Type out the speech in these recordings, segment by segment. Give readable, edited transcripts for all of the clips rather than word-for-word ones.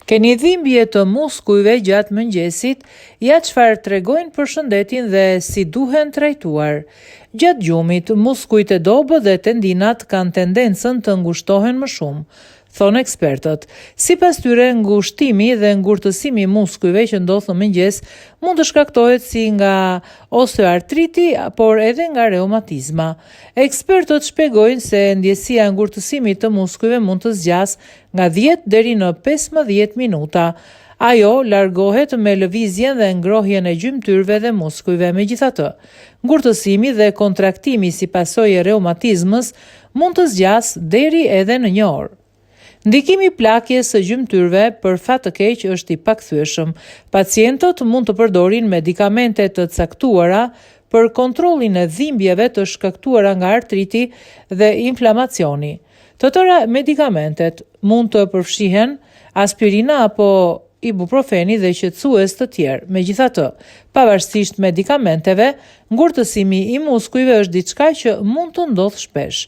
Keni dhimbje të muskujve gjatë mëngjesit, ja çfarë tregojnë për shëndetin dhe si duhen trajtuar. Gjatë gjumit, muskujt e dobët dhe tendinat kanë tendencën të ngushtohen më shumë, thonë ekspertët. Sipas tyre, ngushtimi dhe ngurtësimi i muskujve që ndodh në mëngjes mund të shkaktohet si nga osteoartriti, por edhe nga reumatizma. Ekspertët shpjegojnë se ndjesia e ngurtësimit të muskujve mund të zgjas nga 10 deri në 15 minuta. Ajo largohet me lëvizjen dhe ngrohjen e gjymtyrëve dhe muskujve. Megjithatë, ngurtësimi dhe kontraktimi si pasojë e reumatizmës mund të zgjas deri edhe në 1 orë. Ndikimi i plakjes së gjymtyrëve për fat të keq është i pakthyeshëm. Pacientët mund të përdorin medikamente të caktuara për kontrollin e dhimbjeve të shkaktuara nga artriti dhe inflamacioni. Të tëra medikamentet mund të përfshihen aspirina apo ibuprofeni dhe qetësues të tjerë. Megjithatë, pavarësisht medikamenteve, ngurtësimi i muskujve është diçka që mund të ndodhë shpesh.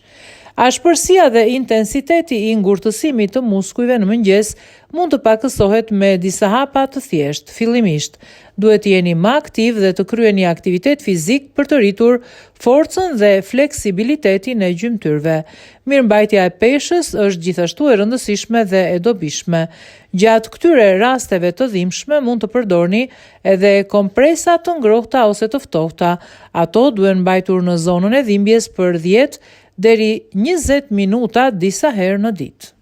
Ashpërsia dhe intensiteti i ngurtësimit të muskujve në mëngjes mund të pakësohet me disa hapa të thjeshtë. Fillimisht, duhet të jeni më aktiv dhe të kryeni aktivitet fizik për të rritur forcën dhe fleksibilitetin e gjymtyrëve. Mirëmbajtja e peshës është gjithashtu e rëndësishme dhe e dobishme. Gjatë këtyre rasteve të dhimbshme mund të përdorni edhe kompresa të ngrohta ose të ftohta. Ato duhen mbajtur në zonën e dhimbjes për 10 deri 20 minuta disa herë në ditë.